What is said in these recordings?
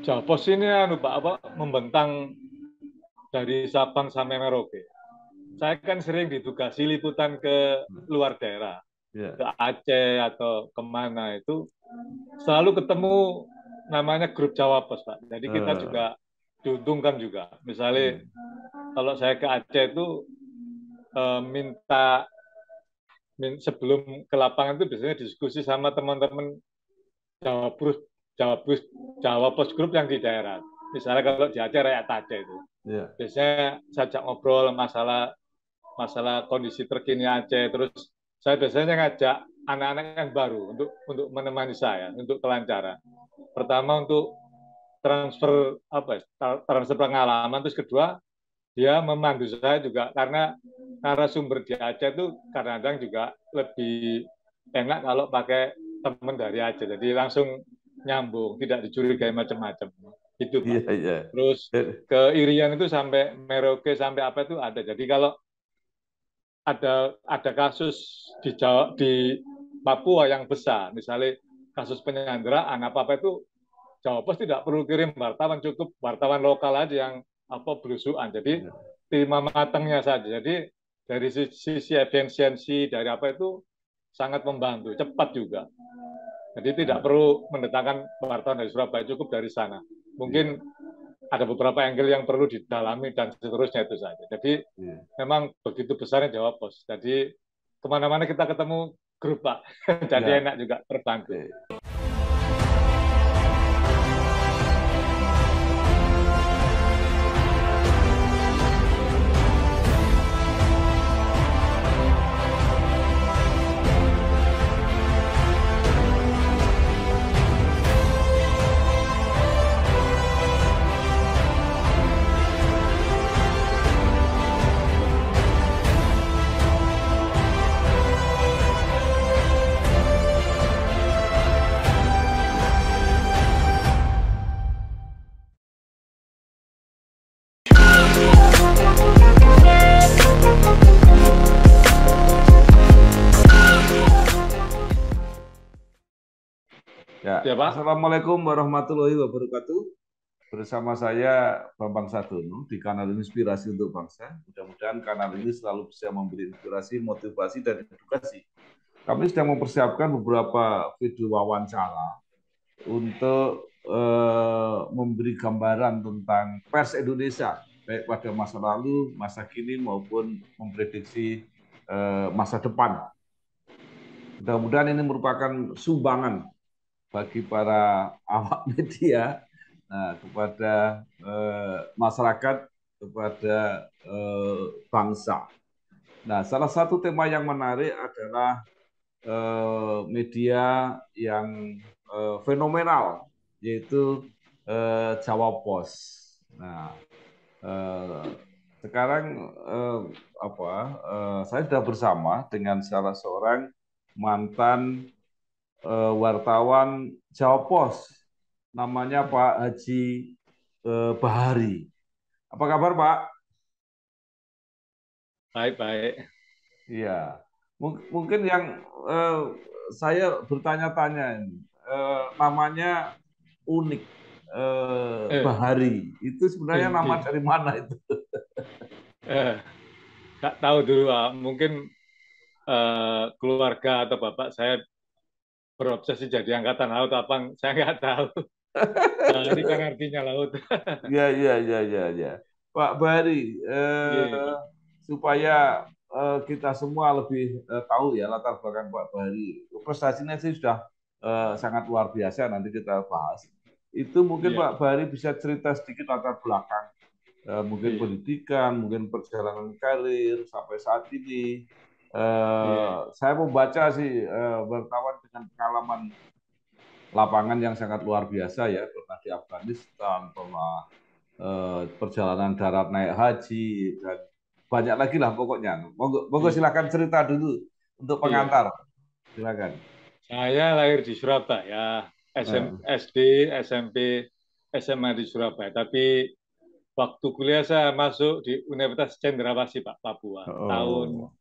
Jawa Pos ini anu Pak apa membentang dari Sabang sampai Merauke. Saya kan sering ditugasi liputan ke luar daerah, Ya. ke Aceh atau kemana itu selalu ketemu namanya grup Jawa Pos Pak. Jadi kita Eh, juga diuntungkan juga. Misalnya hmm. kalau saya ke Aceh itu minta sebelum ke lapangan itu biasanya diskusi sama teman-teman Jawa Pos, Jawa Pos, Jawa Pos Group yang di daerah. Misalnya kalau di Aceh Rakyat Aceh itu, Ya. biasanya saya ajak ngobrol masalah masalah kondisi terkini Aceh. Terus saya biasanya ngajak anak-anak yang baru untuk menemani saya untuk kelancaran. Pertama untuk transfer apa? Transfer pengalaman. Terus kedua dia memandu saya juga karena sumber di Aceh itu kadang-kadang juga lebih enak kalau pakai teman dari Aceh. Jadi langsung nyambung, tidak dicurigai macam-macam. Itu Iya, Pak. iya. Terus Eh, ke Irian itu sampai Merauke sampai apa itu ada. Jadi kalau ada kasus di Jawa, di Papua yang besar, misalnya kasus penyanderaan apa apa itu Jawa Pos tidak perlu kirim wartawan, cukup wartawan lokal aja yang apa belusuan. Jadi iya. terima matangnya saja. Jadi dari sisi efisiensi dari apa itu sangat membantu, cepat juga. Jadi tidak Nah, perlu mendatangkan wartawan dari Surabaya, cukup dari sana. iya, Mungkin ada beberapa angle yang perlu didalami dan seterusnya itu saja. Jadi iya. memang begitu besarnya Jawa Pos. Jadi kemana-mana kita ketemu grup Pak. Jadi Ya, enak juga terbantu. oke. Ya, Ya Pak. Assalamualaikum warahmatullahi wabarakatuh. Bersama saya Bambang Sadono di kanal Inspirasi untuk Bangsa. Mudah-mudahan kanal ini selalu bisa memberi inspirasi, motivasi, dan edukasi. Kami sedang mempersiapkan beberapa video wawancara untuk memberi gambaran tentang pers Indonesia, baik pada masa lalu, masa kini, maupun memprediksi masa depan. Mudah-mudahan ini merupakan sumbangan bagi para awak media, nah, kepada masyarakat, kepada bangsa. Nah, salah satu tema yang menarik adalah media yang fenomenal, yaitu Jawa Pos. Nah, eh, sekarang saya sudah bersama dengan salah seorang mantan wartawan Jawa Pos, namanya Pak Haji Bahari. Apa kabar Pak? Baik-baik. Iya, mungkin yang eh, saya bertanya-tanya ini, namanya unik, Eh, Bahari. Itu sebenarnya nama iya. dari mana itu? Eh, Nggak tahu dulu, Pak. Mungkin keluarga atau bapak saya berobsesi jadi angkatan laut apa, saya nggak tahu. Bahari kan artinya laut. Iya, iya, iya, iya, iya. Pak Bahari, Iya, Pak. supaya kita semua lebih tahu ya latar belakang Pak Bahari. Prestasinya sih sudah sangat luar biasa, nanti kita bahas. Itu mungkin Iya, Pak Bahari bisa cerita sedikit latar belakang, mungkin iya, pendidikan, mungkin perjalanan karir sampai saat ini. iya, Saya membaca sih wartawan dengan pengalaman lapangan yang sangat luar biasa ya, pernah di Afghanistan, pernah perjalanan darat naik haji, dan banyak lagi lah pokoknya. Monggo, monggo iya, silakan cerita dulu untuk iya. pengantar. Silakan. Saya lahir di Surabaya, Eh, SD, SMP, SMA di Surabaya. Tapi waktu kuliah saya masuk di Universitas Cendrawasih, Pak, Papua, tahun oh,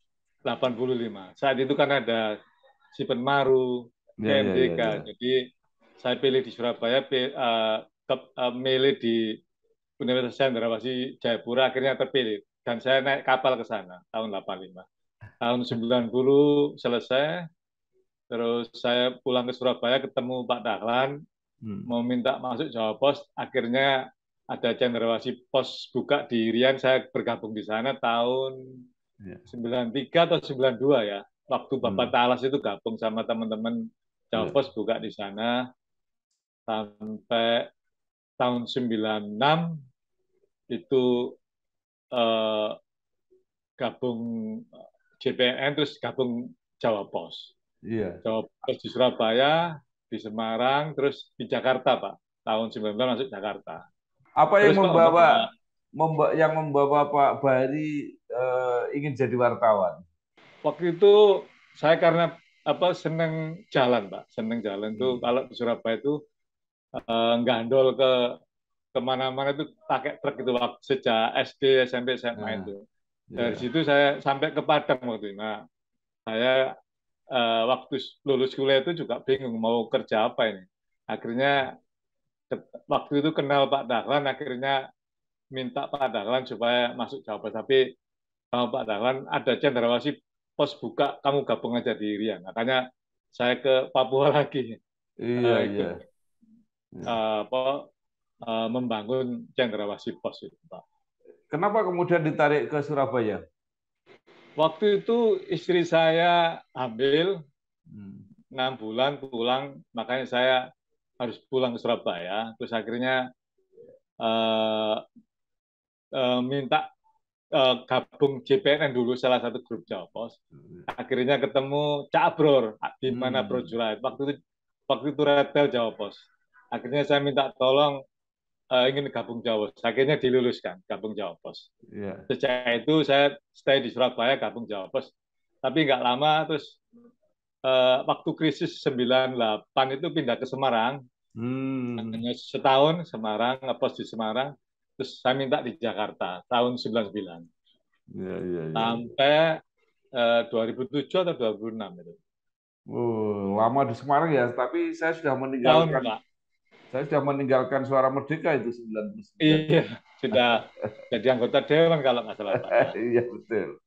85. Saat itu kan ada Sipen Maru, ya, ya, ya, PMDK. ya. Jadi saya pilih di Surabaya milih di Universitas Cendrawasih Jayapura, akhirnya terpilih. Dan saya naik kapal ke sana tahun 85. Tahun 90 selesai, terus saya pulang ke Surabaya ketemu Pak Dahlan, mau minta masuk Jawa Pos, akhirnya ada Cendrawasih Pos buka di Irian, saya bergabung di sana tahun 93 atau 92 ya. Waktu Bapak Talas itu gabung sama teman-teman Jawa Pos buka di sana sampai tahun 96 itu eh, gabung JPN terus gabung Jawa Pos. Jawa Pos di Surabaya, di Semarang, terus di Jakarta, Pak. Tahun 19 masuk Jakarta. Apa Terus yang Pak, membawa Pak Bahari ingin jadi wartawan? waktu itu saya karena seneng jalan, Pak. Seneng jalan tuh kalau di Surabaya itu gandol ke kemana-mana itu pakai truk itu waktu sejak SD, SMP, SMA itu. Dari situ saya sampai ke Padang waktu itu. Nah, saya waktu lulus kuliah itu juga bingung mau kerja apa ini. Akhirnya waktu itu kenal Pak Dahlan, akhirnya minta Pak Dahlan supaya masuk Jawa Barat. Tapi sama Pak Dahlan ada Cendrawasih Pos buka, kamu gabung aja di Rian. Makanya saya ke Papua lagi ikut membangun Cendrawasih Pos itu, Pak. Kenapa kemudian ditarik ke Surabaya? Waktu itu istri saya hamil 6 bulan pulang, makanya saya harus pulang ke Surabaya. Terus akhirnya minta gabung JPNN dulu, salah satu grup Jawa Pos. Akhirnya ketemu Cak Abror di mana Bro Julait. Waktu itu Redbel Jawa Pos. Akhirnya saya minta tolong ingin gabung Jawa Pos. Akhirnya diluluskan gabung Jawa Pos. Sejak itu saya stay di Surabaya gabung Jawa Pos. Tapi nggak lama terus waktu krisis 98 itu pindah ke Semarang. Hanya setahun Semarang, ngepos di Semarang. Terus saya minta di Jakarta tahun 99. Sampai 2007 atau 2006 itu. Lama di Semarang ya, tapi saya sudah meninggalkan Suara Merdeka itu 99. Iya, sudah jadi anggota dewan kalau nggak salah, Pak. Iya, betul.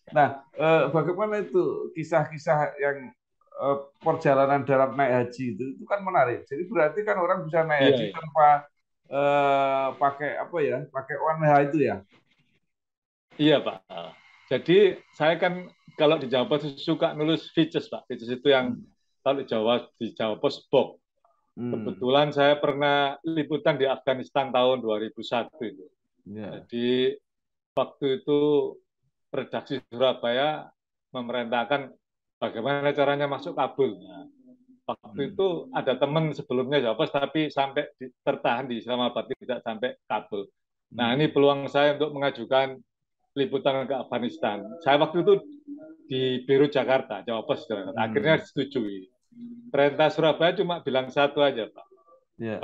Nah, bagaimana itu kisah-kisah yang perjalanan darat naik haji itu kan menarik. Jadi berarti kan orang bisa naik haji tanpa pakai pakai ONH itu ya? Iya, Pak. Jadi saya kan kalau di Jawa Pos suka nulis features, Pak. Features itu yang kalau di Jawa Pos box. Kebetulan saya pernah liputan di Afghanistan tahun 2001 itu. Jadi waktu itu redaksi Surabaya memerintahkan bagaimana caranya masuk Kabul. Nah, waktu itu ada teman sebelumnya Jawa Pos tapi sampai tertahan di Islamabad, tidak sampai Kabul. Nah, ini peluang saya untuk mengajukan liputan ke Afghanistan. Saya waktu itu di Beirut Jakarta, Jawa Pos. Akhirnya disetujui. Perintah Surabaya cuma bilang satu aja, Pak.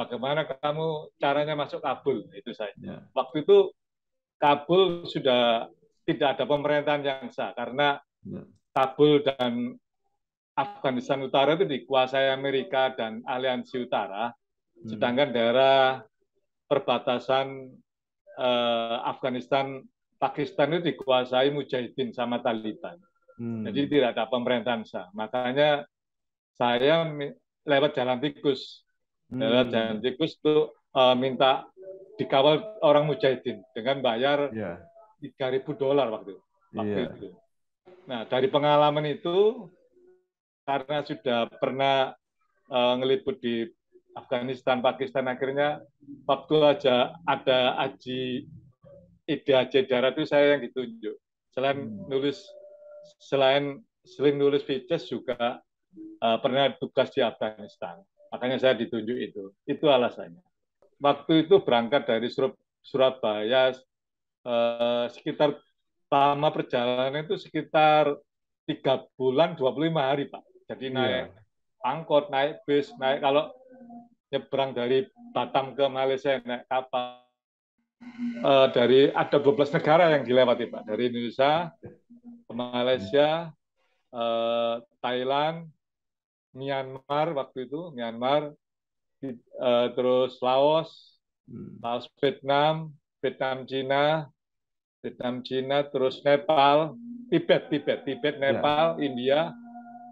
Bagaimana kamu caranya masuk Kabul? Itu saja. Waktu itu Kabul sudah tidak ada pemerintahan yang sah karena Kabul dan Afghanistan Utara itu dikuasai Amerika dan Aliansi Utara, sedangkan daerah perbatasan Afghanistan Pakistan itu dikuasai Mujahidin sama Taliban. Jadi tidak ada pemerintahan sah. Makanya saya lewat jalan tikus. Lewat jalan tikus itu minta dikawal orang Mujahidin dengan bayar $3.000 waktu itu. Nah, dari pengalaman itu, karena sudah pernah ngeliput di Afghanistan, Pakistan, akhirnya waktu aja ada Haji darat itu saya yang ditunjuk. Selain nulis features juga pernah tugas di Afghanistan. Makanya saya ditunjuk itu. Itu alasannya. waktu itu berangkat dari Surabaya sekitar lama perjalanan itu sekitar 3 bulan 25 hari Pak. Jadi naik Iya. angkot, naik bis, naik kalau nyebrang dari Batam ke Malaysia naik kapal. Dari ada 12 negara yang dilewati Pak. Dari Indonesia ke Malaysia, Thailand, Myanmar waktu itu, Myanmar, terus Laos, Hmm. Laos Vietnam, Vietnam Cina, Vietnam Cina, terus Nepal, Tibet, Ya. Nepal, India,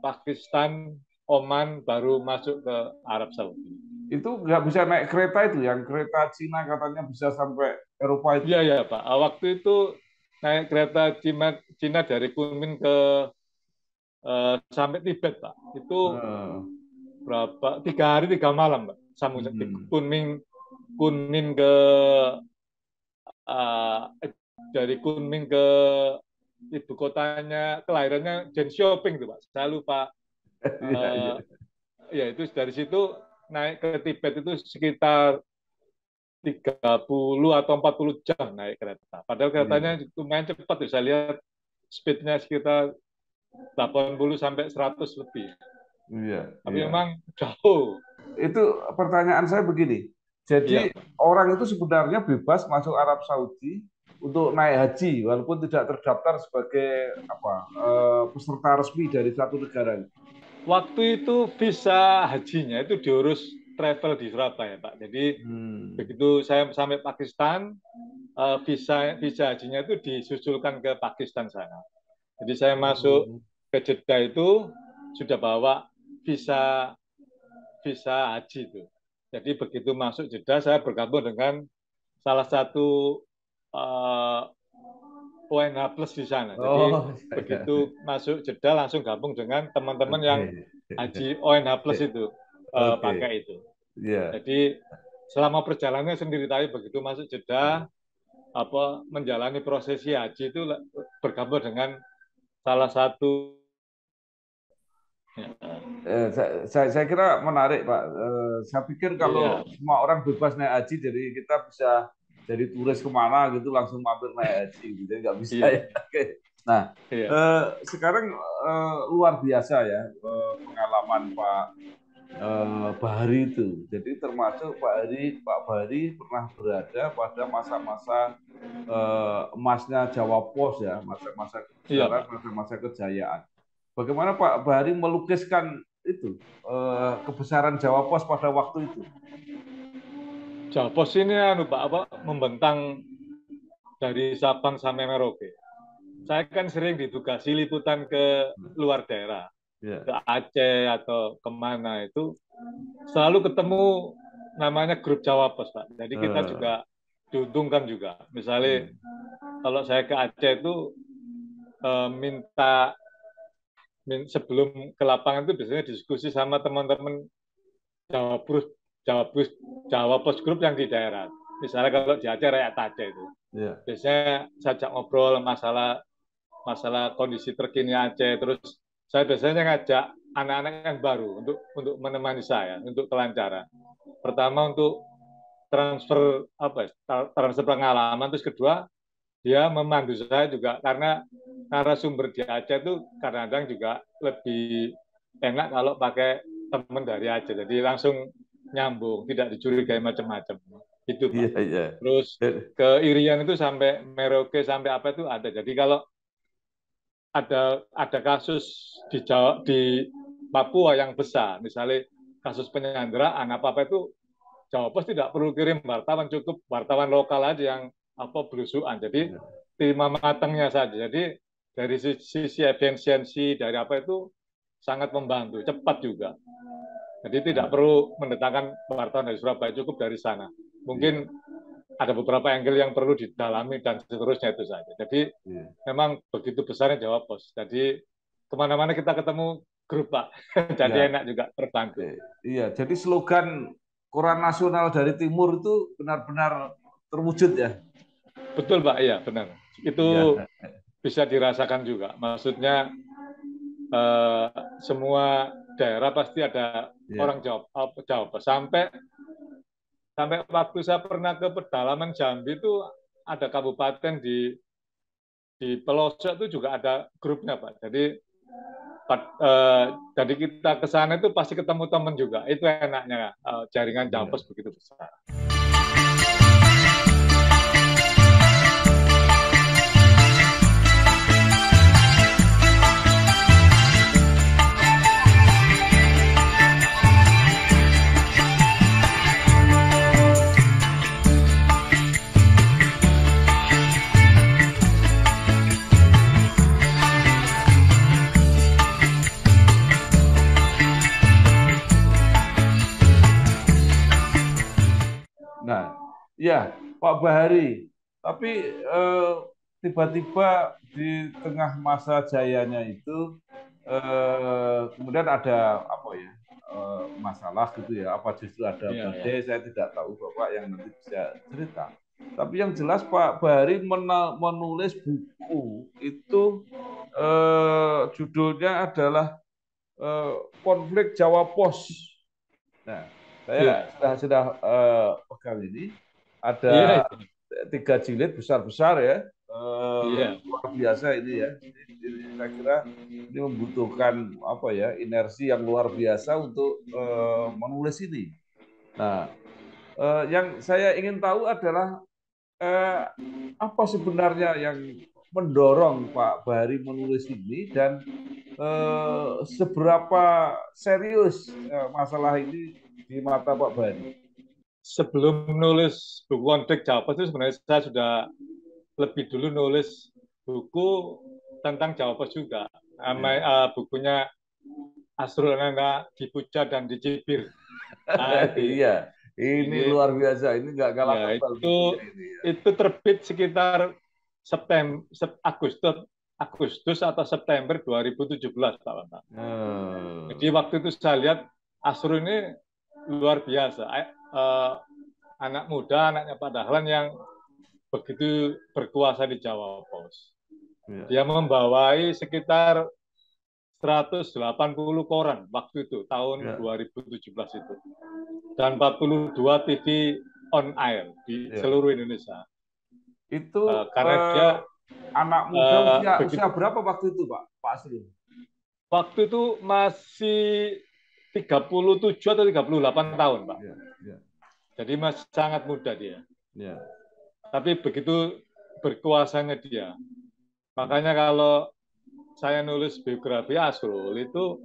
Pakistan, Oman, baru masuk ke Arab Saudi. Itu nggak bisa naik kereta itu, yang kereta Cina katanya bisa sampai Eropa itu. Iya ya Pak. Waktu itu naik kereta Cina, Cina dari Kunming ke sampai Tibet Pak. Itu Eh, berapa? 3 hari 3 malam Pak. hmm. Kunming Kunming ke uh, dari Kunming ke ibu kotanya kelahirannya Jen Xiaoping tuh Pak. Saya lupa. Iya, iya. Uh, ya itu dari situ naik ke Tibet itu sekitar 30 atau 40 jam naik kereta. Padahal keretanya Iya, lumayan cepat tuh. Saya lihat speednya sekitar 80 sampai 100 lebih. iya, Tapi iya. memang jauh. Itu pertanyaan saya begini. Jadi Iya, orang itu sebenarnya bebas masuk Arab Saudi untuk naik haji walaupun tidak terdaftar sebagai apa peserta resmi dari satu negara. waktu itu visa hajinya itu diurus travel di Surabaya, Pak. Jadi Hmm. begitu saya sampai Pakistan, visa visa hajinya itu disusulkan ke Pakistan sana. Jadi saya masuk Oh. ke Jeddah itu sudah bawa visa visa haji itu. Jadi begitu masuk Jeddah saya bergabung dengan salah satu ONH Plus di sana. Jadi Oh, iya, begitu masuk Jeddah langsung gabung dengan teman-teman yang oke. haji ONH Plus itu Oke. pakai itu. Iya. Jadi selama perjalanannya sendiri tadi begitu masuk Jeddah menjalani prosesi haji itu bergabung dengan salah satu Saya kira menarik, Pak. Saya pikir ya kalau semua orang bebas naik haji, jadi kita bisa jadi turis kemana gitu langsung mampir naik haji, gitu. Jadi nggak bisa iya ya. Oke. Nah, iya sekarang luar biasa ya pengalaman Pak Bahari itu. Jadi termasuk Pak Bahari pernah berada pada masa-masa emasnya Jawa Pos ya, masa-masa iya kebesaran, Pak. masa-masa kejayaan. Bagaimana Pak Bahari melukiskan itu kebesaran Jawa Pos pada waktu itu? Jawa Pos ini Pak membentang dari Sabang sampai Merauke. Saya kan sering ditugasi liputan ke luar daerah, Ya. ke Aceh atau kemana itu selalu ketemu namanya grup Jawa Pos Pak. Jadi kita Eh, juga diuntungkan juga. Misalnya hmm. kalau saya ke Aceh itu minta sebelum ke lapangan itu biasanya diskusi sama teman-teman Jawa Pos Jawa Pos Jawa Pos Group yang di daerah. Misalnya kalau di Aceh Rakyat Aceh itu Ya. biasanya saya ajak ngobrol masalah masalah kondisi terkini Aceh. Terus saya biasanya ngajak anak-anak yang baru untuk menemani saya untuk kelancaran. Pertama untuk transfer pengalaman, terus kedua dia memandu saya juga karena narasumber di Aceh itu kadang-kadang juga lebih enak kalau pakai teman dari Aceh. Jadi langsung nyambung, tidak dicurigai macam-macam. Itu Iya, Pak. iya. Terus ke Irian itu sampai Merauke sampai apa itu ada. Jadi kalau ada kasus di Jawa di Papua yang besar, misalnya kasus penyanderaan apa itu Jawa Pos tidak perlu kirim wartawan, cukup wartawan lokal aja yang belusuan. Jadi terima matangnya saja. Jadi dari sisi efisiensi dari apa itu sangat membantu, cepat juga. Jadi tidak Iya, perlu mendatangkan wartawan dari Surabaya, cukup dari sana. iya, Mungkin ada beberapa angle yang perlu didalami dan seterusnya itu saja. Jadi iya. memang begitu besarnya Jawa Pos. Jadi kemana-mana kita ketemu grup Pak. Jadi Iya, enak juga terbantu. iya. Jadi slogan Koran Nasional dari Timur itu benar-benar terwujud ya. Betul Pak, iya benar. Itu Iya, bisa dirasakan juga. Maksudnya eh, semua daerah pasti ada orang iya. Jawa Pos. Sampai sampai waktu saya pernah ke pedalaman Jambi itu ada kabupaten di pelosok itu juga ada grupnya Pak. Jadi kita ke sana itu pasti ketemu teman juga. Itu enaknya jaringan Iya. Javos begitu besar. Nah, ya Pak Bahari, tapi tiba-tiba di tengah masa jayanya itu kemudian ada apa ya masalah gitu ya? Apa justru ada Iya, ya. badai? Saya tidak tahu Bapak yang nanti bisa cerita. Tapi yang jelas Pak Bahari menulis buku itu judulnya adalah Konflik Jawa Pos. Nah, saya Iya, sudah pegang ini iya, ada 3 jilid besar-besar ya, iya. luar biasa ini ya. Ini saya kira ini membutuhkan apa ya inersi yang luar biasa untuk menulis ini. Nah, yang saya ingin tahu adalah eh, apa sebenarnya yang mendorong Pak Bahari menulis ini dan seberapa serius masalah ini di mata Pak Bahari? Sebelum nulis buku Konflik Javos itu sebenarnya saya sudah lebih dulu nulis buku tentang Javos juga. Ya. Bukunya Asrul Nanda Dipuja dan Dicibir. Nah, Iya, ini ini luar biasa. Ini nggak kalah ya tebal bukunya ini ya. itu terbit sekitar Agustus atau September 2017 Pak Bambang. Jadi Hmm. waktu itu saya lihat Asrul ini luar biasa. Anak muda, anaknya Pak Dahlan yang begitu berkuasa di Jawa Pos. Ya, Dia membawai sekitar 180 koran waktu itu, tahun ya, 2017 itu. Dan 42 TV on air di ya. seluruh Indonesia. Itu Karena dia anak muda usia begitu, berapa waktu itu, Pak Asrul? waktu itu masih 37 atau 38 tahun, Pak. Ya, ya, Jadi masih sangat muda dia. ya. Tapi begitu berkuasanya dia. Makanya kalau saya nulis biografi Asrul itu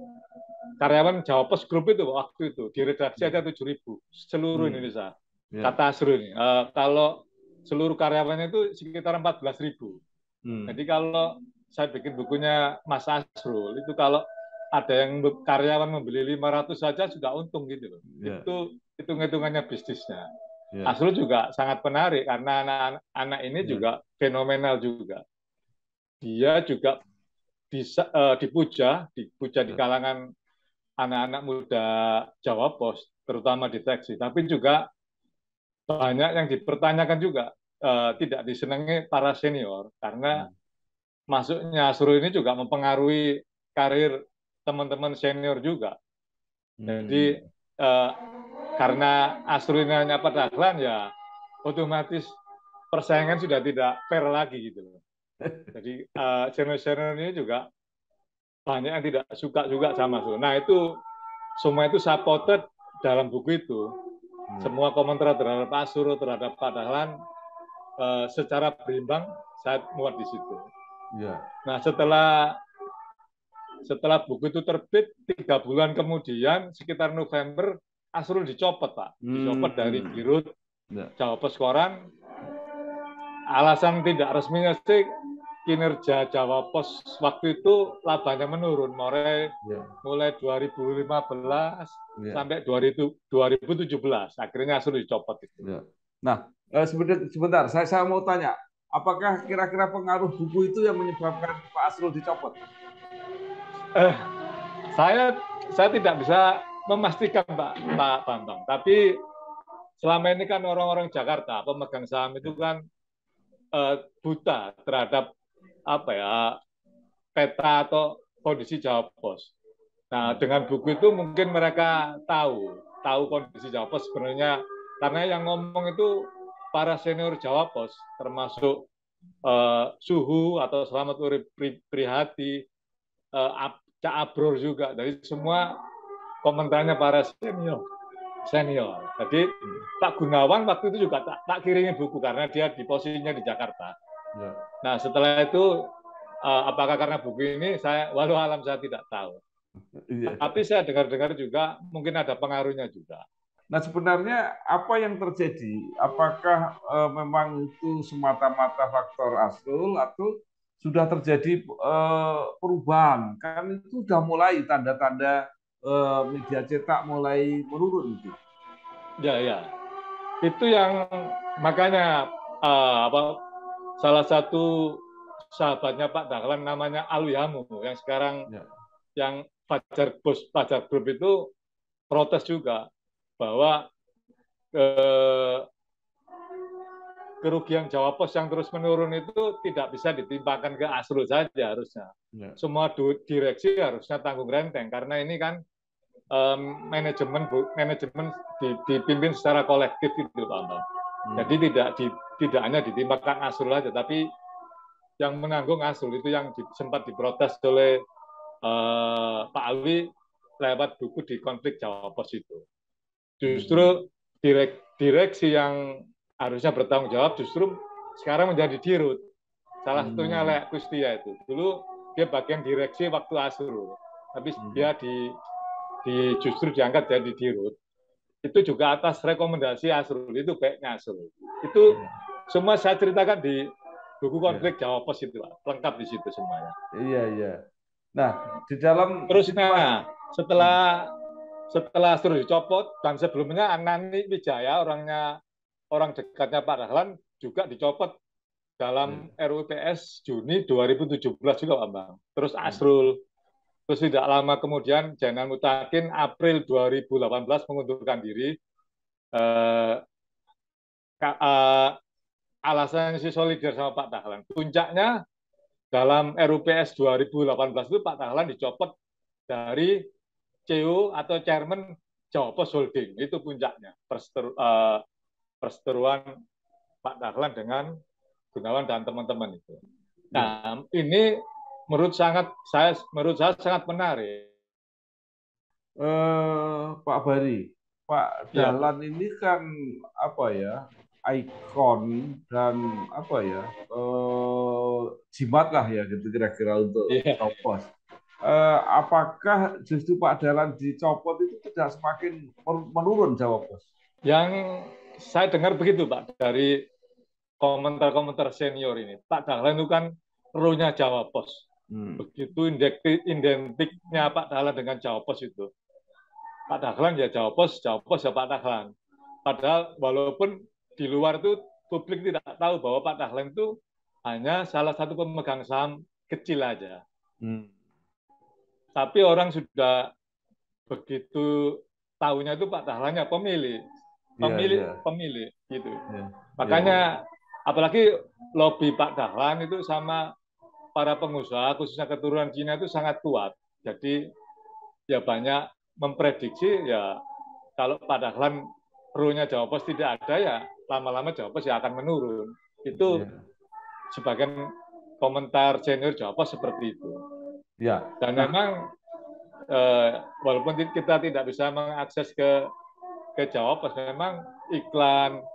karyawan Jawa Pos Group itu waktu itu di redaksi ada 7.000 seluruh Hmm. Indonesia. Ya. Kata Asrul ini, kalau seluruh karyawannya itu sekitar 14.000. Jadi kalau saya bikin bukunya Mas Asrul itu kalau ada yang karyawan membeli 500 saja sudah untung gitu loh. Ya. Itu hitung-hitungannya bisnisnya. Ya. Asrul juga sangat menarik karena anak-anak ini Ya. juga fenomenal juga. Dia juga bisa dipuja di kalangan anak-anak muda Jawa Pos, terutama di Teksi. Tapi juga banyak yang dipertanyakan juga, tidak disenangi para senior karena masuknya Asrul ini juga mempengaruhi karir teman-teman senior juga. Jadi karena Asrul ini hanya Pak Dahlan ya otomatis persaingan sudah tidak fair lagi gitu loh. Jadi senior-senior ini juga banyak yang tidak suka juga sama Asrul. Nah itu semua itu saya potret dalam buku itu. Semua komentar terhadap Asrul, terhadap Pak Dahlan secara berimbang saya muat di situ. Ya. Nah setelah buku itu terbit 3 bulan kemudian sekitar November Asrul dicopot Pak, dicopot dari Dirut Jawa Pos Koran. Alasan tidak resminya sih kinerja Jawa Pos waktu itu labanya menurun mulai 2015 sampai 2017. Akhirnya Asrul dicopot itu. Ya. Nah, sebentar, saya mau tanya, apakah kira-kira pengaruh buku itu yang menyebabkan Pak Asrul dicopot? Saya tidak bisa memastikan Pak Bambang, tapi selama ini kan orang-orang Jakarta pemegang saham itu kan buta terhadap apa ya peta atau kondisi Jawa Pos. Nah dengan buku itu mungkin mereka tahu kondisi Jawa Pos sebenarnya karena yang ngomong itu para senior Jawa Pos, termasuk Suhu atau Selamat Urip Prihadi, Cak Abror juga. Dari semua komentarnya para senior. Jadi Pak Gunawan waktu itu juga tak kirimi buku karena dia di posisinya di Jakarta. Ya. Nah setelah itu apakah karena buku ini saya walau alam saya tidak tahu. Ya. Tapi saya dengar-dengar juga mungkin ada pengaruhnya juga. Nah sebenarnya apa yang terjadi? Apakah memang itu semata-mata faktor Asrul atau sudah terjadi perubahan? Kan itu sudah mulai tanda-tanda media cetak mulai menurun itu. Ya ya, itu yang makanya salah satu sahabatnya Pak Dahlan namanya Aluyamu yang sekarang ya. Yang Fajar Group itu protes juga bahwa kerugian Jawa Pos yang terus menurun itu tidak bisa ditimpakan ke Asrul saja harusnya. Ya. Semua direksi harusnya tanggung renteng karena ini kan manajemen dipimpin secara kolektif itu Pak Bambang. Jadi tidak hanya ditimpakan Asrul saja, tapi yang menanggung Asrul itu yang sempat diprotes oleh Pak Alwi lewat buku di konflik Jawa Pos itu. Justru direksi yang harusnya bertanggung jawab justru sekarang menjadi dirut. Salah satunya Lek Kustia itu. Dulu dia bagian direksi waktu Asrul, tapi dia justru diangkat jadi dirut. Itu juga atas rekomendasi Asrul, itu baiknya Asrul. Itu semua saya ceritakan di buku konflik Jawa Pos itu, lengkap di situ semuanya. Iya, iya. Nah, di dalam terus setelah Asrul dicopot dan sebelumnya Anani Wijaya orang dekatnya Pak Dahlan juga dicopot dalam RUU-PS Juni 2017 juga Pak Bang. Terus Asrul. Terus tidak lama kemudian Jainal Mutakin April 2018 mengundurkan diri. Alasannya si solider sama Pak Dahlan. Puncaknya dalam RUU-PS 2018 itu Pak Dahlan dicopot dari CEO atau Chairman Jawa Pos Holding. Itu puncaknya perseteruan Pak Dahlan dengan Gunawan dan teman-teman itu. Nah, ini menurut saya sangat menarik. Pak Bari, Pak Dahlan ini kan apa ya, ikon dan apa ya, jimat lah ya gitu kira-kira untuk Jawa Pos. Apakah justru Pak Dahlan dicopot itu tidak semakin menurun Jawa Pos? Yang saya dengar begitu Pak dari komentar-komentar senior ini. Pak Dahlan itu kan krunya Jawa Pos. Begitu identiknya Pak Dahlan dengan Jawa Pos itu. Pak Dahlan ya Jawa Pos ya Pak Dahlan. Padahal walaupun di luar itu publik tidak tahu bahwa Pak Dahlan itu hanya salah satu pemegang saham kecil aja. Tapi orang sudah begitu tahunya itu Pak Dahlan ya pemilih gitu. Makanya apalagi lobby Pak Dahlan itu sama para pengusaha khususnya keturunan Cina itu sangat kuat. Jadi ya banyak memprediksi ya kalau Pak Dahlan pro-nya Jawa Pos tidak ada ya lama-lama Jawa Pos ya akan menurun. Itu sebagian komentar senior Jawa Pos seperti itu. Ya. Dan memang walaupun kita tidak bisa mengakses ke Jawa Pos, memang iklan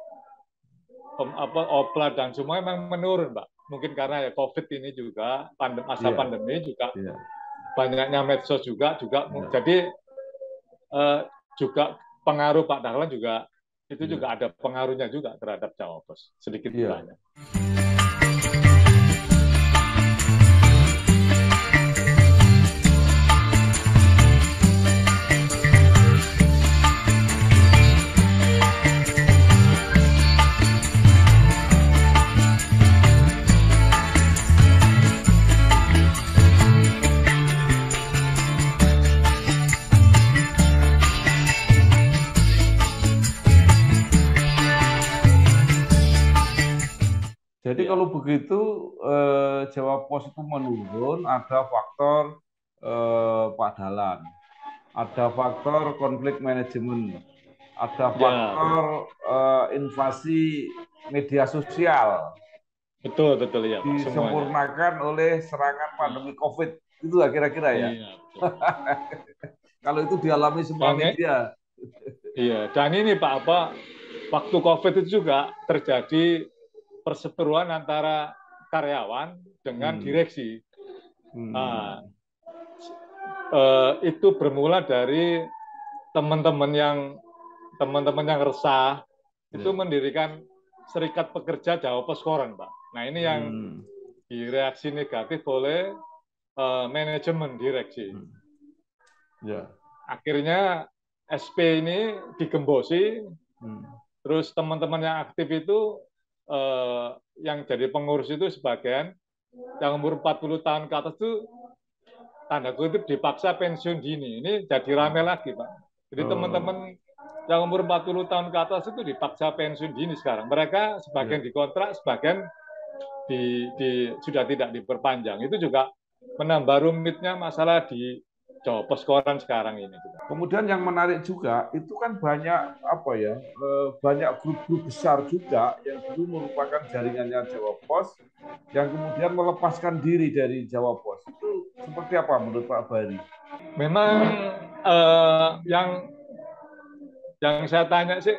opla dan semua memang menurun, Pak. Mungkin karena ya COVID ini juga masa pandemi juga banyaknya medsos juga jadi juga pengaruh Pak Dahlan juga itu juga ada pengaruhnya juga terhadap Jawa Pos sedikit banyak. Jadi kalau begitu Jawa Pos itu menurun, ada faktor Pak Dahlan, ada faktor konflik manajemen, ada Ya, faktor invasi media sosial betul betul ya Pak, semuanya. disempurnakan oleh serangan pandemi COVID. Itu lah kira-kira ya. Iya, betul. Kalau itu dialami semua Dan media. iya, dan ini Pak apa waktu COVID itu juga terjadi perseteruan antara karyawan dengan Hmm. direksi. Nah, Hmm. itu bermula dari teman-teman yang resah itu Ya. mendirikan Serikat Pekerja Jawa Pos Koran, Pak. Nah, ini yang Hmm. direaksi negatif oleh manajemen direksi. Hmm. Ya. Akhirnya SP ini digembosi, Hmm. terus teman-teman yang aktif itu eh, yang jadi pengurus itu sebagian yang umur 40 tahun ke atas itu tanda kutip dipaksa pensiun dini. Ini jadi rame lagi, Pak. Jadi Oh. teman-teman yang umur 40 tahun ke atas itu dipaksa pensiun dini sekarang. Mereka sebagian Ya. dikontrak, sebagian sudah tidak diperpanjang. Itu juga menambah rumitnya masalah di Jawa Pos Koran sekarang ini. Kemudian yang menarik juga itu kan banyak apa ya, banyak grup-grup besar juga yang dulu merupakan jaringannya Jawa Pos yang kemudian melepaskan diri dari Jawa Pos. Itu seperti apa menurut Pak Bari? Memang yang saya tanya sih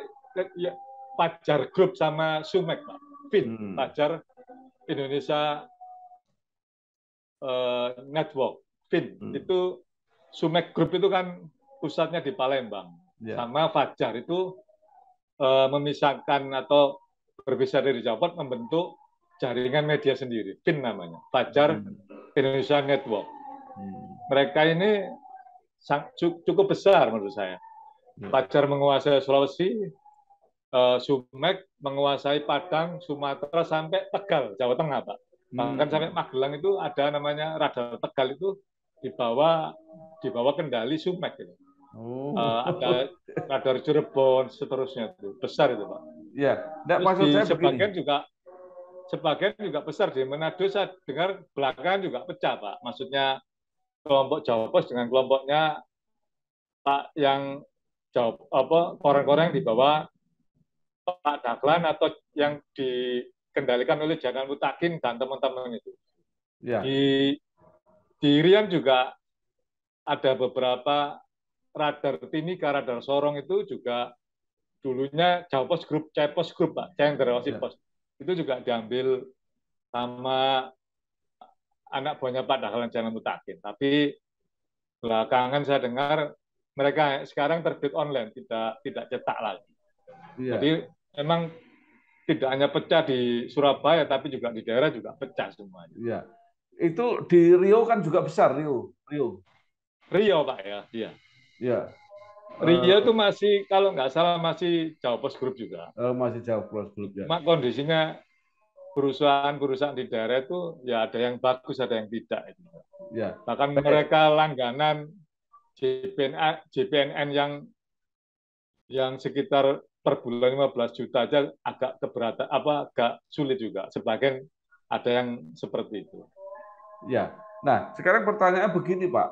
ya, Pajar Group sama Sumek, Pak. FIN, Hmm. Pajar Indonesia Network, FIN. Hmm. Itu Sumek Group itu kan pusatnya di Palembang. Ya. Sama Fajar itu memisahkan atau berpisah dari Jawa membentuk jaringan media sendiri, FIN namanya, Fajar Hmm. Indonesia Network. Hmm. Mereka ini cukup besar menurut saya. Ya. Fajar menguasai Sulawesi, Sumek menguasai Padang, Sumatera sampai Tegal, Jawa Tengah, Pak. Bahkan sampai Hmm. Magelang itu ada namanya Radar Tegal itu di bawah kendali Sumek itu. Oh. Ada Radar Cirebon, seterusnya itu besar itu, Pak. Ya, enggak, Terus maksud di saya begini. sebagian juga besar di Manado. Saya dengar belakangan juga pecah, Pak. Maksudnya kelompok Jawa Pos dengan kelompoknya Pak yang Jawa apa koran-koran yang dibawa Pak Dahlan atau yang dikendalikan oleh Janan Mutakin dan teman-teman itu. Ya. Di Irian juga ada beberapa radar Timika, radar Sorong itu juga dulunya Jawa Pos Group, Cepos Group, Pak, Cendera Ya. Pos. Itu juga diambil sama anak buahnya Pak Dahlan Janan Mutakin. Tapi belakangan saya dengar mereka sekarang terbit online, tidak cetak lagi. Jadi Iya. memang tidak hanya pecah di Surabaya, tapi juga di daerah juga pecah semuanya. Iya. Itu di Rio kan juga besar, Rio. Rio. Rio, Pak, ya. Iya. Ya. Rio itu masih, kalau nggak salah, masih Jawa Post Group juga. Masih jauh Plus Group ya. Cuma kondisinya perusahaan-perusahaan di daerah itu ya ada yang bagus, ada yang tidak. Ya. Bahkan Baik. mereka langganan JPNN yang sekitar per bulan 15 juta aja agak keberatan, agak sulit juga. Sebagian ada yang seperti itu. Ya. Nah, sekarang pertanyaan begini, Pak.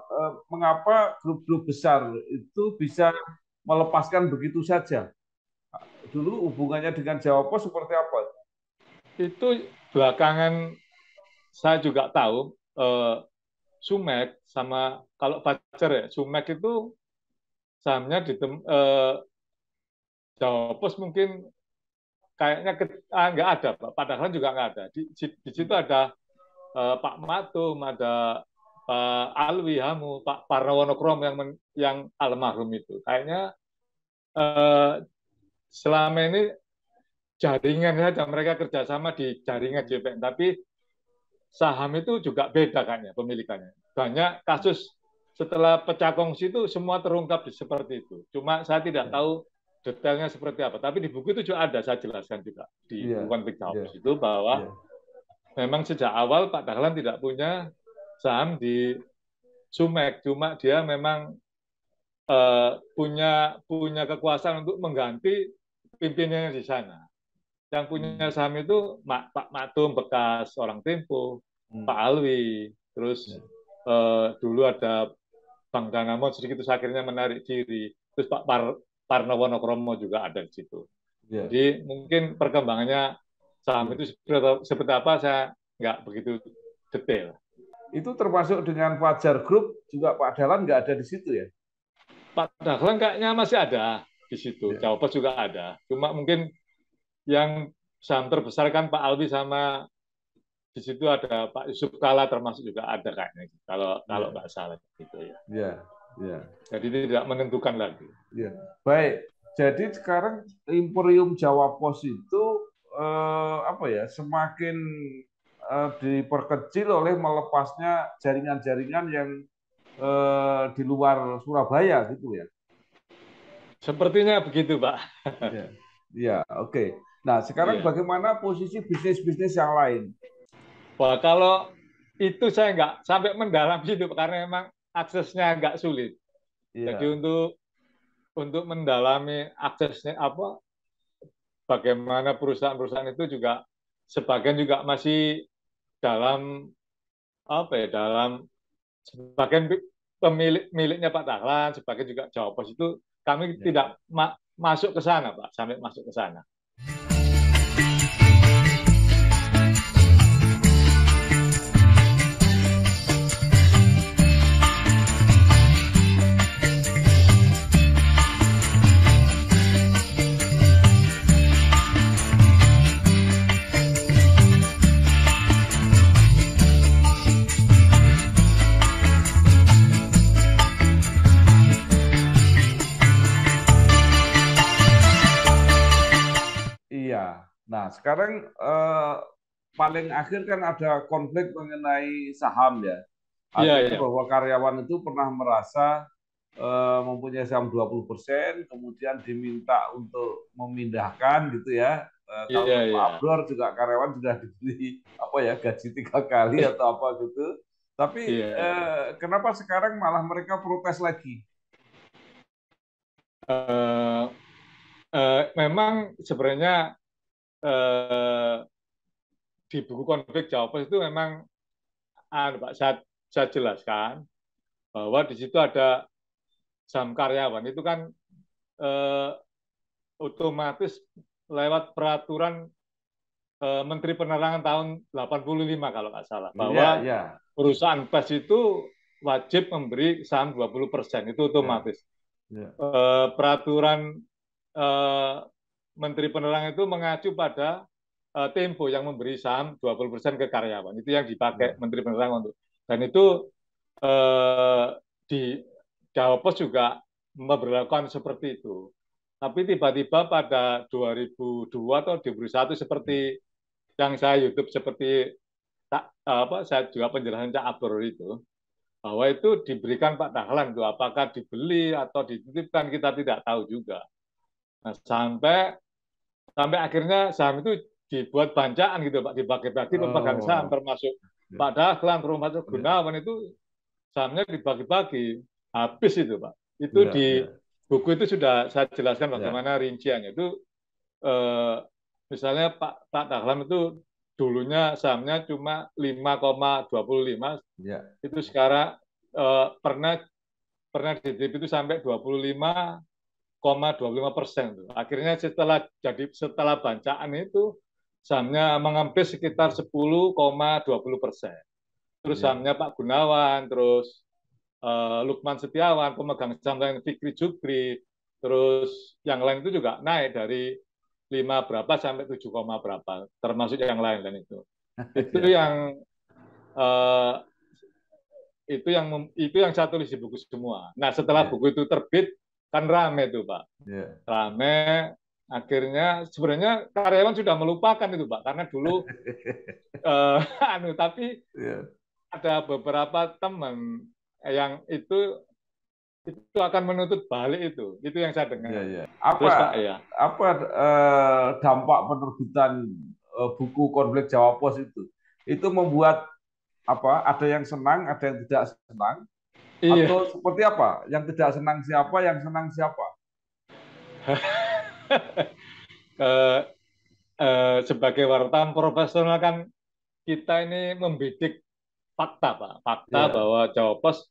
Mengapa grup-grup besar itu bisa melepaskan begitu saja? Dulu hubungannya dengan Jawa Pos seperti apa? Itu belakangan saya juga tahu Sumek sama kalau Fajar ya, Sumek itu sahamnya di Jawa Pos mungkin kayaknya nggak ada, Pak. Padahal juga nggak ada. Di situ ada Pak Matum, ada Pak Alwi Hamu, Pak Parnawonokromo yang almarhum itu. Kayaknya eh, selama ini jaringan saja mereka kerjasama di jaringan JPN, tapi saham itu juga beda kayaknya pemilikannya. Banyak kasus setelah pecah kongsi itu semua terungkap seperti itu. Cuma saya tidak tahu detailnya seperti apa. Tapi di buku itu juga ada, saya jelaskan juga di buku Iya, konflik iya, Jawa itu bahwa iya, memang sejak awal Pak Dahlan tidak punya saham di Sumek. Cuma dia memang punya kekuasaan untuk mengganti pimpinannya di sana. Yang punya hmm, saham itu Pak Matum bekas orang Tempo, Pak hmm, Alwi, terus ya, dulu ada Bang Danamon sedikit terus akhirnya menarik diri, terus Parno juga ada di situ. Ya. Jadi mungkin perkembangannya saham itu seperti apa saya nggak begitu detail. Itu termasuk dengan Fajar Group juga Pak Dahlan nggak ada di situ ya? Pak Dahlan kayaknya masih ada di situ, Ya. Jawa Pos juga ada. Cuma mungkin yang saham terbesar kan Pak Alwi sama di situ ada Pak Yusuf Kala termasuk juga ada kayaknya kalau nggak salah gitu ya. Ya, ya. Jadi tidak menentukan lagi. Ya. Baik. Jadi sekarang Imperium Jawa Pos itu apa ya semakin diperkecil oleh melepasnya jaringan-jaringan yang di luar Surabaya gitu ya. Sepertinya begitu, Pak. Ya, ya, oke. Nah, sekarang Iya. bagaimana posisi bisnis-bisnis yang lain? Wah, kalau itu saya nggak sampai mendalam itu karena memang aksesnya agak sulit. Jadi Iya, untuk mendalami aksesnya apa, bagaimana perusahaan-perusahaan itu juga sebagian juga masih dalam apa ya, dalam sebagian miliknya Pak Dahlan, sebagian juga Jawa Pos itu kami ya. tidak masuk ke sana, Pak, sampai masuk ke sana. Iya. Nah, sekarang paling akhir kan ada konflik mengenai saham ya. Iya, Artinya iya. bahwa karyawan itu pernah merasa mempunyai saham 20%, kemudian diminta untuk memindahkan gitu ya. Kalau Iya, untuk iya. Abdur juga karyawan sudah diberi apa ya gaji 3 kali atau apa gitu. Tapi Iya, iya. kenapa sekarang malah mereka protes lagi? Eh, memang sebenarnya eh, di buku konflik Jawa Pos itu memang Pak, saya jelaskan bahwa di situ ada saham karyawan itu kan eh, otomatis lewat peraturan Menteri Penerangan tahun 85 kalau nggak salah Iya, bahwa iya, perusahaan pers itu wajib memberi saham 20% itu iya, otomatis. iya, Peraturan eh, Menteri Penerangan itu mengacu pada Tempo yang memberi saham 20% ke karyawan. Itu yang dipakai iya. Menteri Penerangan untuk. Dan itu eh, di Jawa Pos juga memperlakukan seperti itu. Tapi tiba-tiba pada 2002 atau 2001 seperti yang saya YouTube seperti saya juga penjelasan Cak Abdur itu bahwa itu diberikan Pak Dahlan itu apakah dibeli atau dititipkan kita tidak tahu juga. Nah, sampai akhirnya saham itu dibuat bancaan gitu Pak, dibagi-bagi pemegang saham Oh, termasuk iya, Pak Dahlan, Romat iya, Gunawan itu sahamnya dibagi-bagi habis itu Pak. Itu iya, di iya, buku itu sudah saya jelaskan iya, bagaimana rinciannya itu eh, misalnya Pak Dahlan itu dulunya sahamnya cuma 5,25 iya, itu sekarang pernah pernah dititip itu sampai 25,25%. Akhirnya setelah bancaan itu sahamnya mengempis sekitar 10,20%. Terus iya, sahamnya Pak Gunawan, terus Lukman Setiawan, pemegang saham lain Fikri Jukri, terus yang lain itu juga naik dari 5 berapa sampai 7, berapa, termasuk yang lain dan itu. Itu iya, yang eh, itu yang saya tulis di buku semua. Nah, setelah iya, buku itu terbit kan rame tuh, Pak. iya. Rame akhirnya sebenarnya karyawan sudah melupakan itu, Pak, karena dulu tapi Iya, ada beberapa teman yang itu akan menuntut balik itu. Itu yang saya iya, dengar. iya. Terus Pak ya, Apa dampak penerbitan buku konflik Jawa Pos itu? Itu membuat apa? Ada yang senang, ada yang tidak senang, iya, atau seperti apa? Yang tidak senang siapa, yang senang siapa? eh, sebagai wartawan profesional kan kita ini membidik fakta, Pak. Fakta Iya, bahwa Jawa Pos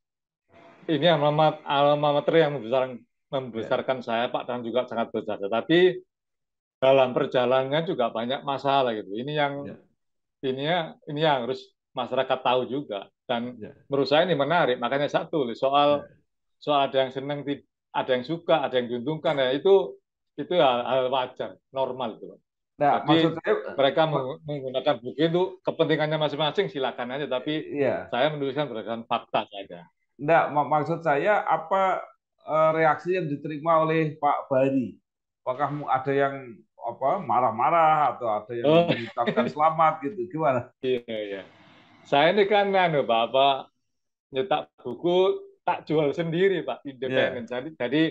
ini alma mater yang membesarkan membesarkan saya Pak dan juga sangat berjasa. Tapi dalam perjalanannya juga banyak masalah gitu. Ini yang harus masyarakat tahu juga. Dan menurut saya ini menarik. Makanya saya tulis soal ada yang senang, ada yang suka, ada yang diuntungkan. Ya itu hal wajar, normal itu. Nah, maksud Jadi saya, mereka menggunakan buku itu kepentingannya masing-masing silakan aja. Tapi iya. saya menuliskan berdasarkan fakta saja. Enggak, maksud saya apa reaksi yang diterima oleh Pak Bari? Apakah ada yang marah-marah atau ada yang Oh, mengucapkan selamat gitu? Gimana? iya, iya. Saya ini kan Bapak nyetak buku tak jual sendiri Pak, Iya, independen. Jadi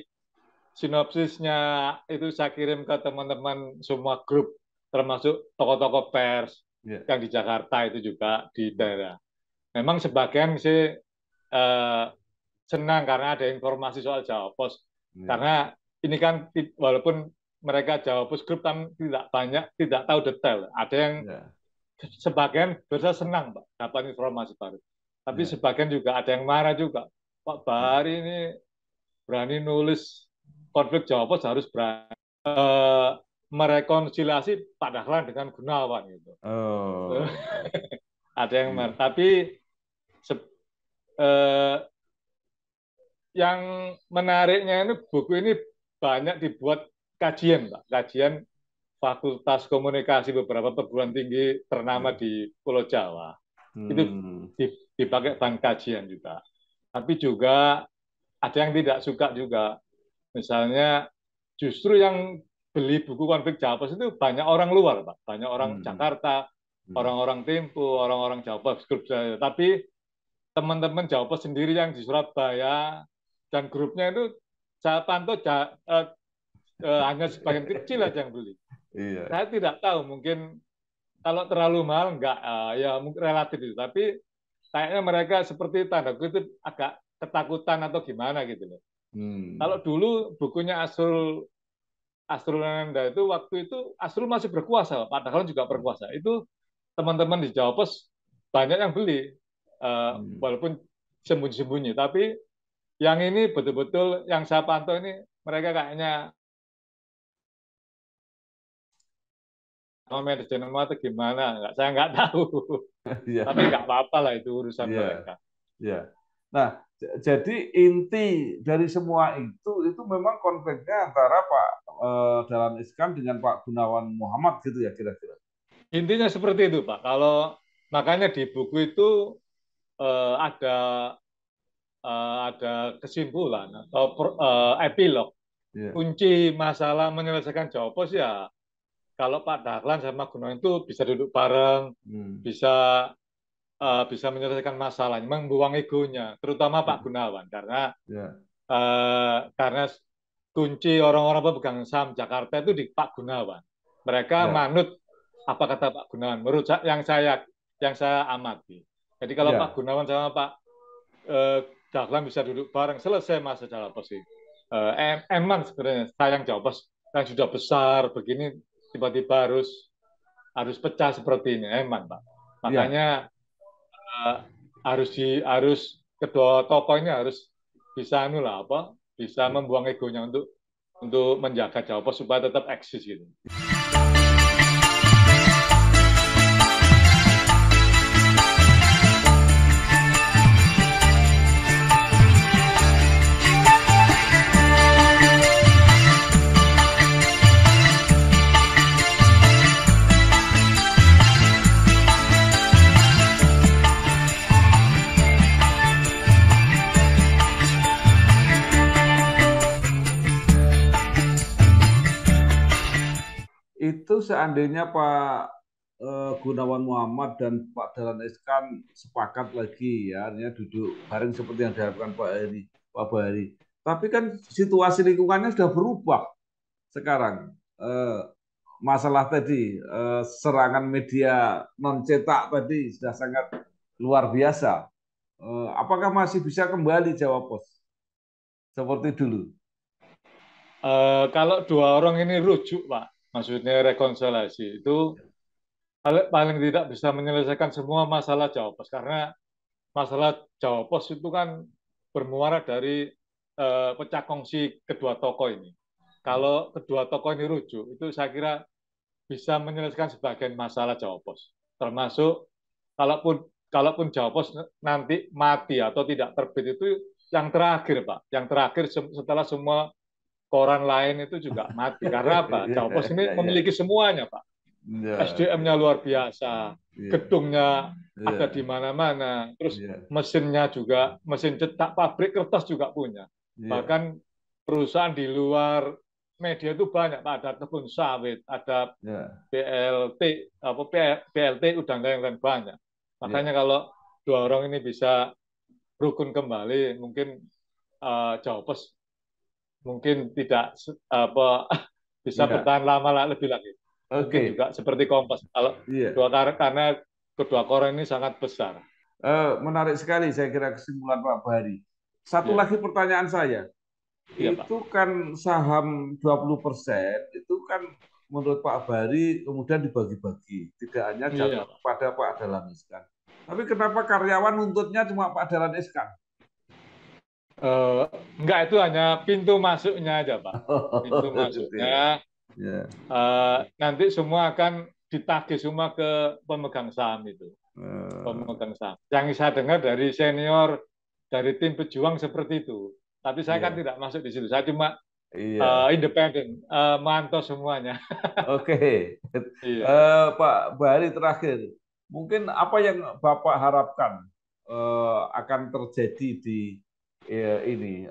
sinopsisnya itu saya kirim ke teman-teman semua grup, termasuk tokoh-tokoh pers iya, yang di Jakarta itu juga di daerah. Memang sebagian sih eh, senang karena ada informasi soal Jawa Pos. iya, Karena ini kan walaupun mereka Jawa Pos grup kan tidak banyak, tidak tahu detail. Ada yang iya, sebagian besar senang Pak dapat informasi baru. Tapi iya, sebagian juga ada yang marah juga. Pak iya. Bahari ini berani nulis konflik Jawa Pos harus berani merekonsiliasi Pak Dahlan dengan Gunawan gitu. Oh, Ada yang marah. iya, Tapi eh, yang menariknya ini buku ini banyak dibuat kajian, Pak. Kajian Fakultas Komunikasi beberapa perguruan tinggi ternama iya. di Pulau Jawa. Itu Hmm, dipakai bahan kajian juga. Tapi juga ada yang tidak suka juga. Misalnya justru yang beli buku konflik Jawa Pos itu banyak orang luar, Pak. Banyak orang hmm, Jakarta, hmm. orang-orang Tempo, orang-orang Jawa Pos, grup saya. Tapi teman-teman Jawa Pos sendiri yang di Surabaya dan grupnya itu saya pantau hanya sebagian kecil aja yang beli. Iya, Saya tidak tahu, mungkin kalau terlalu mahal enggak, ya mungkin relatif itu. Tapi kayaknya mereka seperti tanda kutip agak ketakutan atau gimana gitu loh. Kalau hmm, dulu bukunya Asrul Ananda itu waktu itu Asrul masih berkuasa, padahal juga berkuasa. Itu teman-teman di Jawa Pos banyak yang beli, hmm. walaupun sembunyi-sembunyi. Tapi yang ini betul-betul yang saya pantau ini mereka kayaknya mau manajemen atau gimana, saya nggak tahu. Iya, Tapi nggak apa-apa lah itu urusan iya, mereka. iya. Nah, jadi inti dari semua itu memang konfliknya antara Pak Dahlan Iskan dengan Pak Gunawan Muhammad gitu ya kira-kira. Intinya seperti itu, Pak. Kalau makanya di buku itu eh, ada ada kesimpulan atau epilog. Iya. Kunci masalah menyelesaikan Jawa Pos ya kalau Pak Dahlan sama Gunawan itu bisa duduk bareng, Hmm. bisa bisa menyelesaikan masalahnya, membuang egonya, terutama Pak Ya, Gunawan ya, karena kunci orang-orang pemegang saham Jakarta itu di Pak Gunawan. Mereka ya, manut apa kata Pak Gunawan. Menurut yang saya amati. Jadi kalau Pak ya, Gunawan sama Pak Dahlan bisa duduk bareng, selesai masa Jawa Pos ini. Emang sebenarnya sayang Jawa Pos yang sudah besar begini tiba-tiba harus pecah seperti ini, emang Pak. ya. Makanya uh, harus kedua tokoh ini harus bisa anu lah apa bisa membuang egonya untuk menjaga Jawa Pos supaya tetap eksis gitu. Itu seandainya Pak Gunawan Muhammad dan Pak Dahlan Iskan sepakat lagi ya, artinya duduk bareng seperti yang diharapkan Pak Bahari. Tapi kan situasi lingkungannya sudah berubah sekarang. Masalah tadi serangan media non cetak tadi sudah sangat luar biasa. Apakah masih bisa kembali Jawa Pos seperti dulu? Kalau dua orang ini rujuk Pak, maksudnya rekonsiliasi itu paling tidak bisa menyelesaikan semua masalah Jawa Pos karena masalah Jawa Pos itu kan bermuara dari pecah kongsi kedua tokoh ini. Kalau kedua tokoh ini rujuk, itu saya kira bisa menyelesaikan sebagian masalah Jawa Pos. Termasuk kalaupun Jawa Pos nanti mati atau tidak terbit itu yang terakhir, Pak. Yang terakhir setelah semua koran lain itu juga mati. Karena apa? Jawa Pos ini Ya, ya, memiliki semuanya, Pak. ya, SDM-nya luar biasa, ya, gedungnya ada ya, di mana-mana, terus ya, mesinnya juga, mesin cetak, pabrik kertas juga punya. ya, Bahkan perusahaan di luar media itu banyak, Pak. Ada kebun sawit, ada ya, BLT, apa PLT, udah yang lain banyak. Makanya ya, kalau dua orang ini bisa rukun kembali, mungkin Jawa Pos mungkin tidak apa bisa ya. bertahan lama lebih lagi. Mungkin Oke, juga seperti Kompas. Kalau iya. karena kedua koran ini sangat besar. Menarik sekali saya kira kesimpulan Pak Bahari. Satu Ya, lagi pertanyaan saya, iya Pak. itu kan saham 20% itu kan menurut Pak Bahari kemudian dibagi-bagi, tidak hanya Iya jatuh Pak. kepada Pak Dahlan Iskan. Tapi kenapa karyawan nuntutnya cuma Pak Dahlan Iskan? Eh, enggak, itu hanya pintu masuknya aja Pak. Pintu Gitu ya. masuknya Ya. nanti semua akan ditagih semua ke pemegang saham itu. Eh, Pemegang saham. Yang saya dengar dari senior dari tim pejuang seperti itu. Tapi saya kan Iya, tidak masuk di situ. Saya cuma iya. independen, mantau semuanya. Oke. Iya. Pak Bahari terakhir, mungkin apa yang Bapak harapkan akan terjadi di ini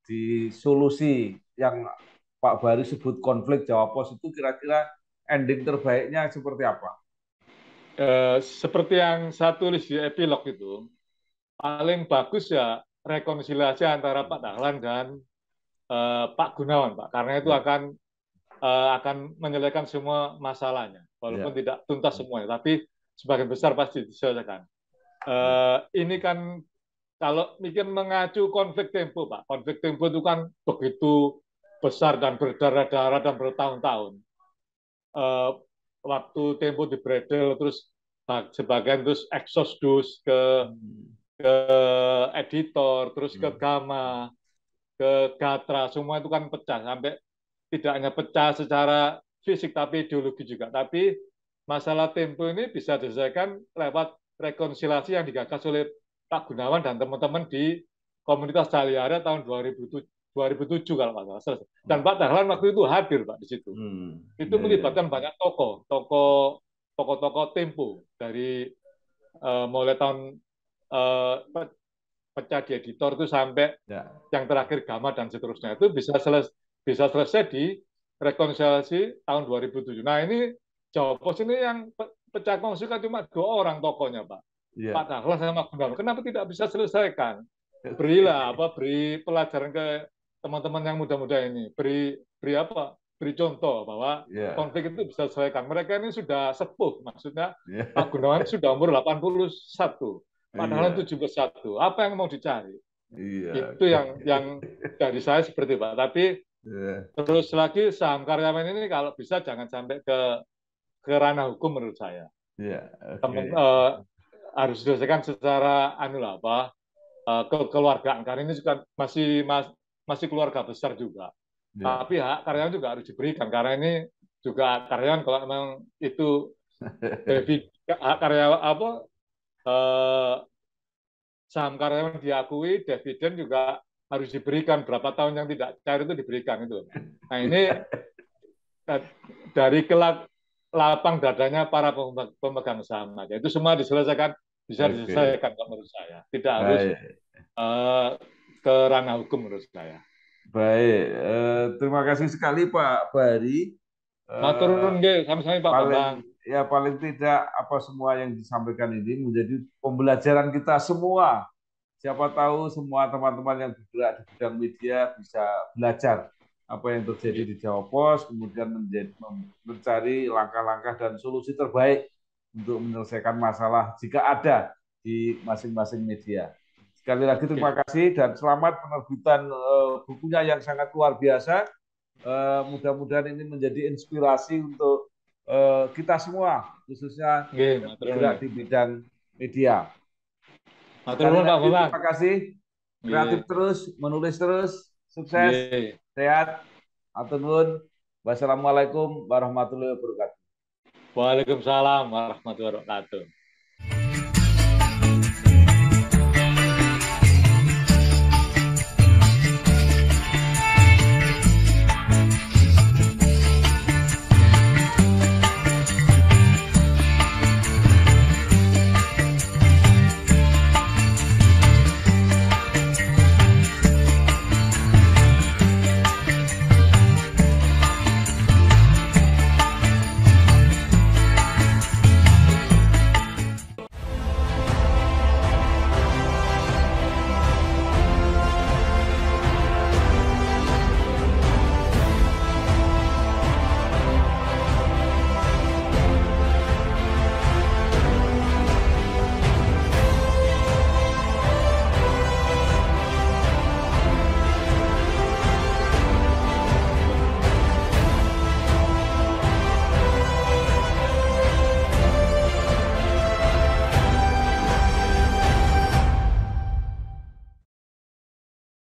di solusi yang Pak Bahari sebut konflik Jawa Pos itu kira-kira ending terbaiknya seperti apa? Seperti yang saya tulis di epilog itu, paling bagus ya rekonsiliasi antara Pak Dahlan dan Pak Gunawan, Pak. Karena itu Ya, akan menyelesaikan semua masalahnya, walaupun ya, tidak tuntas semuanya, tapi sebagian besar pasti diselesaikan. ya, Ini kan kalau mikir mengacu konflik tempo, Pak. Konflik tempo itu kan begitu besar dan berdarah-darah dan bertahun-tahun. Eh, Waktu tempo di Bredel, terus sebagian terus Exodus hmm, ke editor, terus ke ya, Gama, ke Gatra, semua itu kan pecah. Sampai tidak hanya pecah secara fisik, tapi ideologi juga. Tapi masalah tempo ini bisa diselesaikan lewat rekonsiliasi yang digagas oleh Pak Gunawan dan teman-teman di komunitas Caliara tahun 2007 kalau nggak salah. Dan Pak Dahlan waktu itu hadir Pak di situ. Itu ya, ya, melibatkan banyak tokoh-tokoh tempo dari mulai tahun uh, pecah di editor itu sampai ya, yang terakhir Gama dan seterusnya itu bisa selesai di rekonsiliasi tahun 2007. Nah ini Jawa Pos ini yang pecah kongsi kan cuma dua orang tokohnya Pak. Pak ya. Dahlan sama Gunawan. Kenapa tidak bisa selesaikan? Berilah Oke. beri pelajaran ke teman-teman yang muda-muda ini. Beri apa? Beri contoh bahwa Ya, konflik itu bisa diselesaikan. Mereka ini sudah sepuh, maksudnya ya, Pak Gunawan sudah umur 81, Pak Dahlan iya, 71. Apa yang mau dicari? iya, Itu oke. yang dari saya seperti Pak. Tapi Ya, terus lagi saham karyawan ini kalau bisa jangan sampai ke ranah hukum menurut saya. ya, oke. Temen, harus diselesaikan secara anu lah, apa kekeluargaan karena ini juga masih keluarga besar juga. Ya. Tapi hak karyawan juga harus diberikan karena ini juga karyawan kalau memang itu hak karyawan apa eh, saham karyawan diakui, dividen juga harus diberikan, berapa tahun yang tidak cair itu diberikan itu. Nah ini eh, dari lapang dadanya para pemegang saham aja. Itu semua bisa Oke, diselesaikan kalau menurut saya. Tidak harus baik, eh, ke ranah hukum menurut saya. baik. Terima kasih sekali Pak Bari. Matur Eh, nuwun nggih, sami-sami Pak paling Bambang. ya paling tidak apa semua yang disampaikan ini menjadi pembelajaran kita semua. Siapa tahu semua teman-teman yang bergerak di bidang media bisa belajar apa yang terjadi Nggih, di Jawa Pos, kemudian mencari langkah-langkah dan solusi terbaik untuk menyelesaikan masalah jika ada di masing-masing media. Sekali lagi terima nggih. kasih dan selamat penerbitan bukunya yang sangat luar biasa. Mudah-mudahan ini menjadi inspirasi untuk kita semua, khususnya Nggih, yang matur nuwun bergerak nggih. di bidang media. Matur Sekali nuwun Pak lagi Bambang. terima kasih. Kreatif Nggih. terus, menulis terus, sukses, Nggih. sehat, atur nuhun. Wassalamualaikum warahmatullahi wabarakatuh. Waalaikumsalam warahmatullahi wabarakatuh.